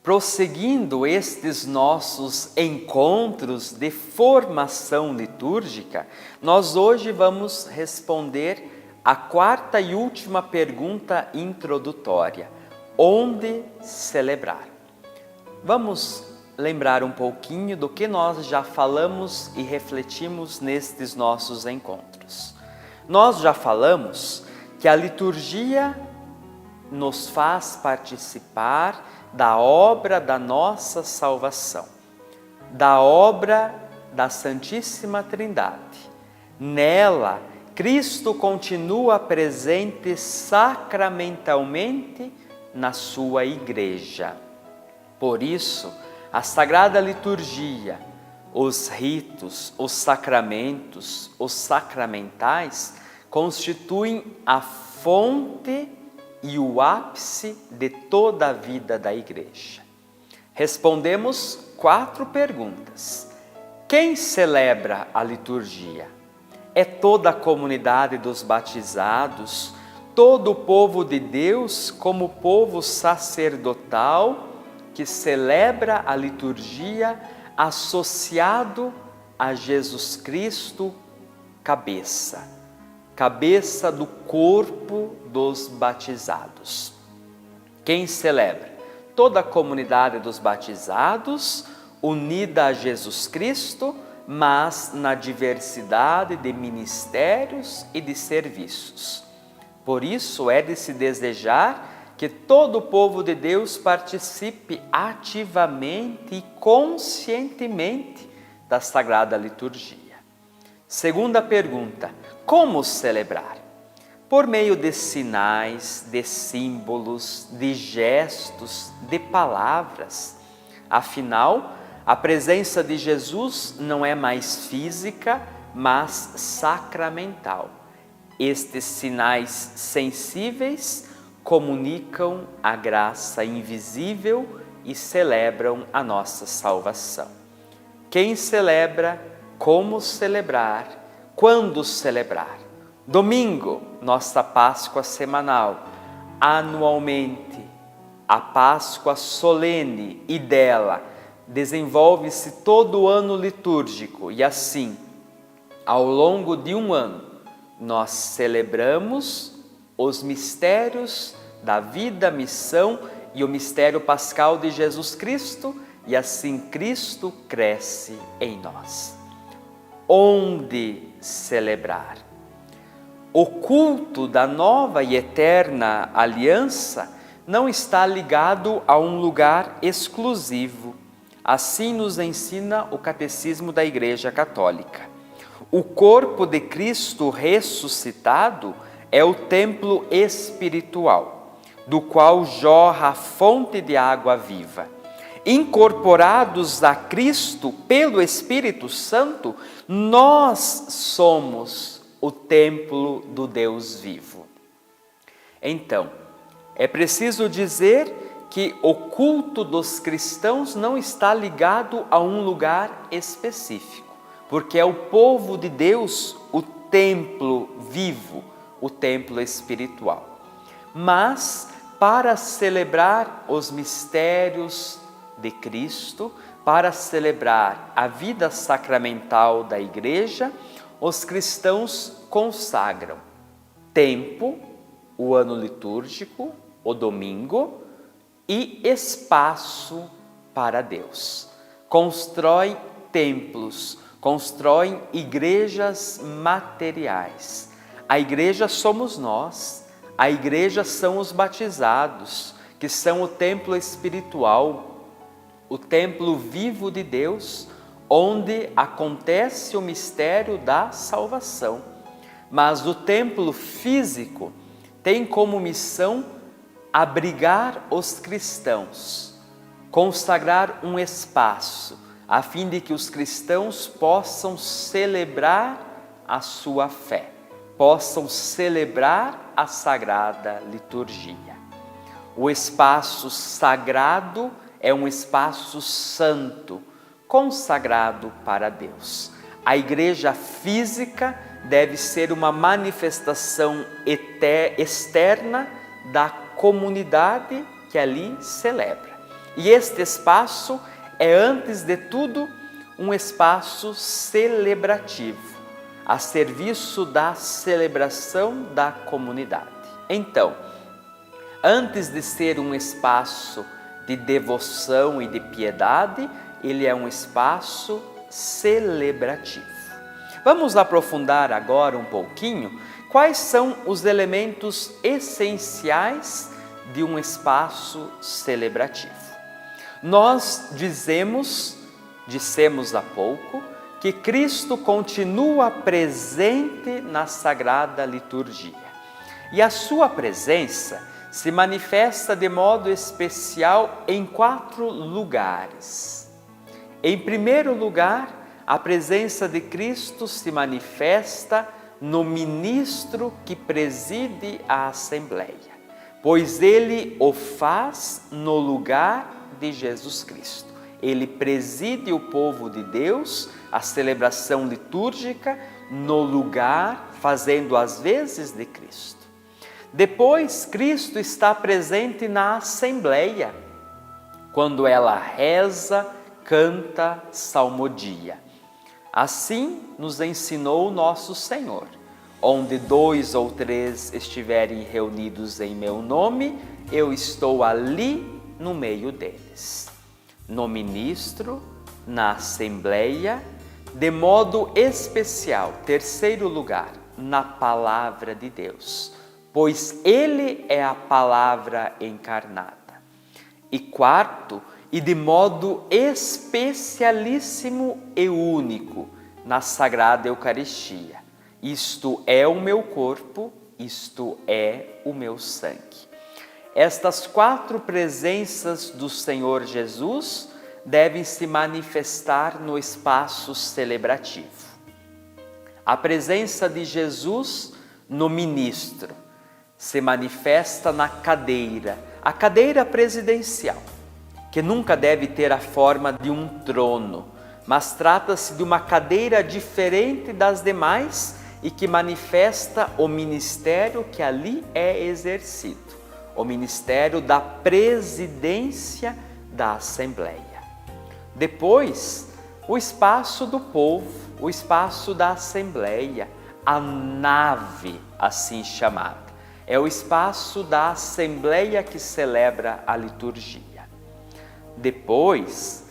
prosseguindo estes nossos encontros de formação litúrgica, nós hoje vamos responder a quarta e última pergunta introdutória: onde celebrar? Vamos lembrar um pouquinho do que nós já falamos e refletimos nestes nossos encontros. Nós já falamos que a liturgia nos faz participar da obra da nossa salvação, da obra da Santíssima Trindade. Nela, Cristo continua presente sacramentalmente na sua Igreja. Por isso, a Sagrada Liturgia, os ritos, os sacramentos, os sacramentais constituem a fonte e o ápice de toda a vida da Igreja. Respondemos 4 perguntas. Quem celebra a liturgia? É toda a comunidade dos batizados, todo o povo de Deus como povo sacerdotal que celebra a liturgia associado a Jesus Cristo, cabeça do corpo dos batizados. Quem celebra? Toda a comunidade dos batizados, unida a Jesus Cristo, mas na diversidade de ministérios e de serviços. Por isso é de se desejar que todo o povo de Deus participe ativamente e conscientemente da Sagrada Liturgia. Segunda pergunta: como celebrar? Por meio de sinais, de símbolos, de gestos, de palavras. Afinal, a presença de Jesus não é mais física, mas sacramental. Estes sinais sensíveis comunicam a graça invisível e celebram a nossa salvação. Quem celebra? Como celebrar? Quando celebrar? Domingo, nossa Páscoa semanal. Anualmente, a Páscoa solene, e dela desenvolve-se todo o ano litúrgico. E assim, ao longo de um ano, nós celebramos os mistérios da vida, missão e o mistério pascal de Jesus Cristo, e assim Cristo cresce em nós. Onde celebrar? O culto da nova e eterna aliança não está ligado a um lugar exclusivo. Assim nos ensina o Catecismo da Igreja Católica. O corpo de Cristo ressuscitado é o templo espiritual, do qual jorra a fonte de água viva. Incorporados a Cristo pelo Espírito Santo, nós somos o templo do Deus vivo. Então, é preciso dizer que o culto dos cristãos não está ligado a um lugar específico, porque é o povo de Deus o templo vivo, o templo espiritual. Mas, para celebrar os mistérios de Cristo, para celebrar a vida sacramental da Igreja, os cristãos consagram tempo, o ano litúrgico, o domingo, e espaço para Deus. Constroem templos, constroem igrejas materiais. A igreja somos nós, a igreja são os batizados, que são o templo espiritual, o templo vivo de Deus, onde acontece o mistério da salvação. Mas o templo físico tem como missão abrigar os cristãos, consagrar um espaço, a fim de que os cristãos possam celebrar a sua fé, possam celebrar a Sagrada Liturgia. O espaço sagrado é um espaço santo, consagrado para Deus. A igreja física deve ser uma manifestação externa da comunidade que ali celebra. E este espaço é, antes de tudo, um espaço celebrativo, a serviço da celebração da comunidade. Então, antes de ser um espaço de devoção e de piedade, ele é um espaço celebrativo. Vamos aprofundar agora um pouquinho quais são os elementos essenciais de um espaço celebrativo. Nós dissemos há pouco, que Cristo continua presente na Sagrada Liturgia. E a sua presença se manifesta de modo especial em 4 lugares. Em primeiro lugar, a presença de Cristo se manifesta no ministro que preside a Assembleia, pois ele o faz no lugar de Jesus Cristo. Ele preside o povo de Deus, a celebração litúrgica, no lugar, fazendo as vezes de Cristo. Depois, Cristo está presente na Assembleia, quando ela reza, canta, salmodia. Assim nos ensinou nosso Senhor: onde 2 ou 3 estiverem reunidos em meu nome, eu estou ali no meio deles. No ministro, na Assembleia, de modo especial, terceiro lugar, na Palavra de Deus, pois Ele é a Palavra encarnada. E quarto, e de modo especialíssimo e único, na Sagrada Eucaristia. Isto é o meu corpo, isto é o meu sangue. Estas 4 presenças do Senhor Jesus devem se manifestar no espaço celebrativo. A presença de Jesus no ministro se manifesta na cadeira, a cadeira presidencial, que nunca deve ter a forma de um trono, mas trata-se de uma cadeira diferente das demais e que manifesta o ministério que ali é exercido, o ministério da presidência da Assembleia. Depois, o espaço do povo, o espaço da Assembleia, a nave assim chamada. É o espaço da Assembleia que celebra a liturgia. Depois,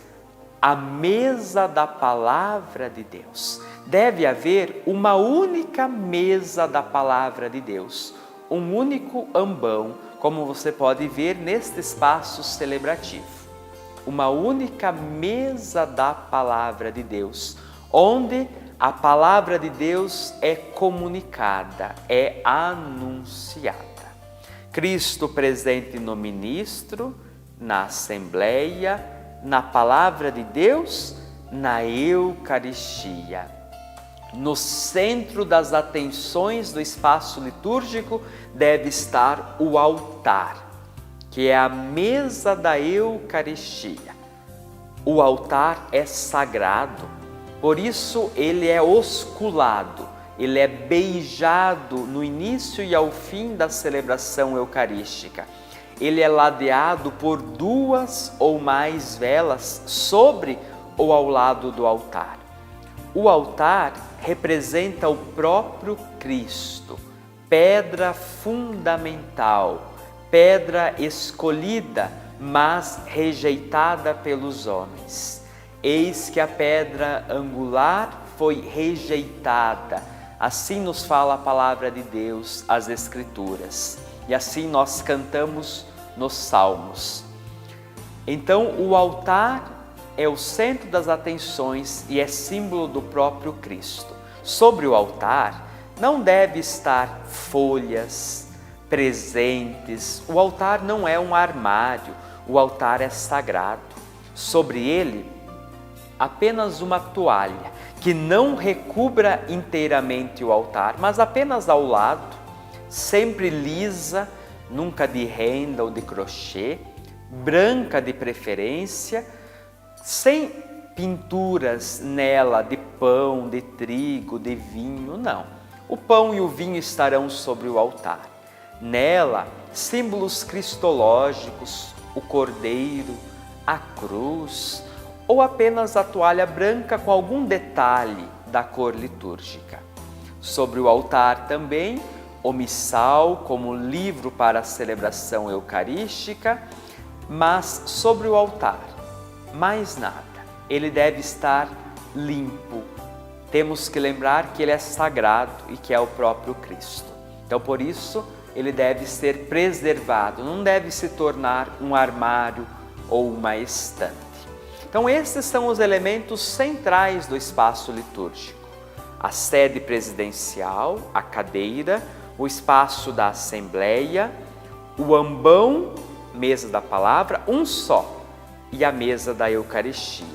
a mesa da Palavra de Deus. Deve haver uma única mesa da Palavra de Deus, um único ambão, como você pode ver neste espaço celebrativo. Uma única mesa da Palavra de Deus, onde a Palavra de Deus é comunicada, é anunciada. Cristo presente no ministro, na Assembleia, na Palavra de Deus, na Eucaristia. No centro das atenções do espaço litúrgico deve estar o altar, que é a mesa da Eucaristia. O altar é sagrado, por isso ele é osculado, ele é beijado no início e ao fim da celebração eucarística. Ele é ladeado por 2 ou mais velas sobre ou ao lado do altar. O altar representa o próprio Cristo, pedra fundamental, pedra escolhida, mas rejeitada pelos homens. Eis que a pedra angular foi rejeitada. Assim nos fala a palavra de Deus, as Escrituras. E assim nós cantamos nos Salmos. Então, o altar é o centro das atenções e é símbolo do próprio Cristo. Sobre o altar não deve estar folhas, presentes. O altar não é um armário, o altar é sagrado. Sobre ele, apenas uma toalha, que não recubra inteiramente o altar, mas apenas ao lado, sempre lisa, nunca de renda ou de crochê, branca de preferência, sem pinturas nela de pão, de trigo, de vinho, não. O pão e o vinho estarão sobre o altar. Nela, símbolos cristológicos, o cordeiro, a cruz ou apenas a toalha branca com algum detalhe da cor litúrgica. Sobre o altar também, o missal como livro para a celebração eucarística, mas sobre o altar, mais nada. Ele deve estar limpo. Temos que lembrar que ele é sagrado e que é o próprio Cristo. Então, por isso, ele deve ser preservado, não deve se tornar um armário ou uma estante. Então, esses são os elementos centrais do espaço litúrgico: a sede presidencial, a cadeira, o espaço da assembleia, o ambão, mesa da palavra, um só, e a mesa da Eucaristia.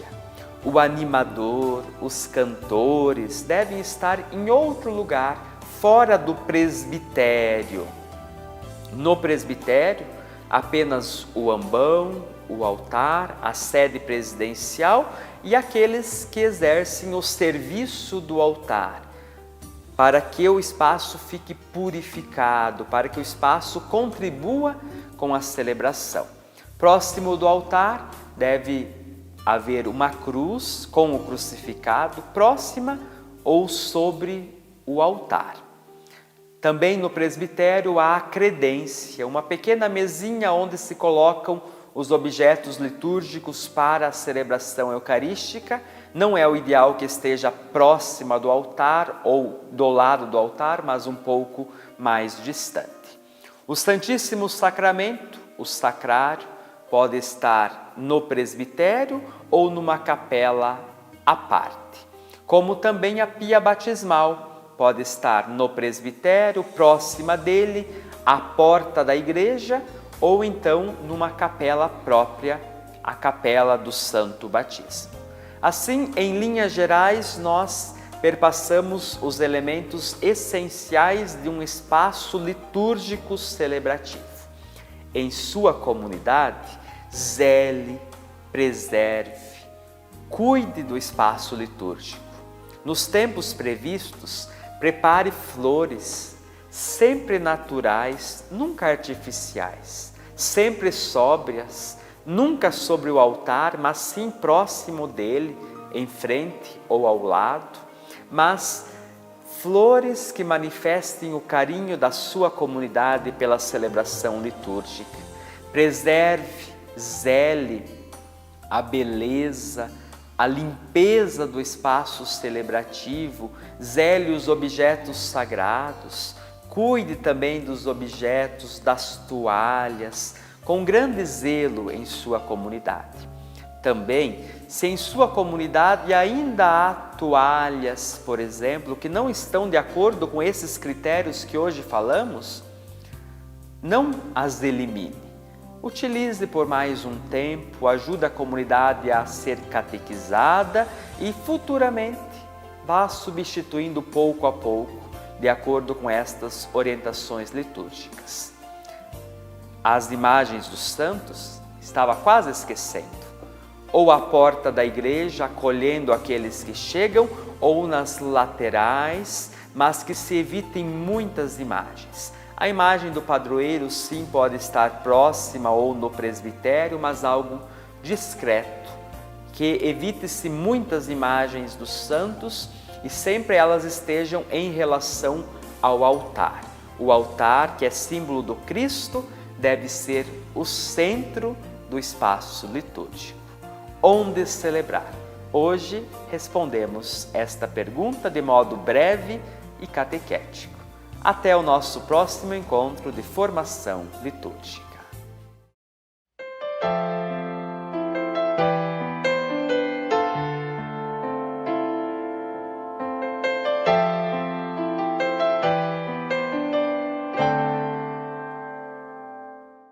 O animador, os cantores devem estar em outro lugar, fora do presbitério. No presbitério, apenas o ambão, o altar, a sede presidencial e aqueles que exercem o serviço do altar, para que o espaço fique purificado, para que o espaço contribua com a celebração. Próximo do altar deve haver uma cruz com o crucificado, próxima ou sobre o altar. Também no presbitério há a credência, uma pequena mesinha onde se colocam os objetos litúrgicos para a celebração eucarística. Não é o ideal que esteja próxima do altar ou do lado do altar, mas um pouco mais distante. O Santíssimo Sacramento, o sacrário, pode estar no presbitério ou numa capela à parte. Como também a pia batismal pode estar no presbitério, próxima dele, à porta da igreja, ou então numa capela própria, a capela do Santo Batismo. Assim, em linhas gerais, nós perpassamos os elementos essenciais de um espaço litúrgico celebrativo. Em sua comunidade, zele, preserve, cuide do espaço litúrgico. Nos tempos previstos, prepare flores, sempre naturais, nunca artificiais, sempre sóbrias, nunca sobre o altar, mas sim próximo dele, em frente ou ao lado, mas flores que manifestem o carinho da sua comunidade pela celebração litúrgica. Preserve, zele a beleza, a limpeza do espaço celebrativo, zele os objetos sagrados, cuide também dos objetos, das toalhas, com grande zelo em sua comunidade. Também, se em sua comunidade ainda há toalhas, por exemplo, que não estão de acordo com esses critérios que hoje falamos, não as elimine. Utilize por mais um tempo, ajude a comunidade a ser catequizada e futuramente vá substituindo pouco a pouco, de acordo com estas orientações litúrgicas. As imagens dos santos estava quase esquecendo. Ou à porta da igreja, acolhendo aqueles que chegam, ou nas laterais, mas que se evitem muitas imagens. A imagem do padroeiro, sim, pode estar próxima ou no presbitério, mas algo discreto, que evite-se muitas imagens dos santos e sempre elas estejam em relação ao altar. O altar, que é símbolo do Cristo, deve ser o centro do espaço litúrgico. Onde celebrar? Hoje respondemos esta pergunta de modo breve e catequético. Até o nosso próximo encontro de formação litúrgica.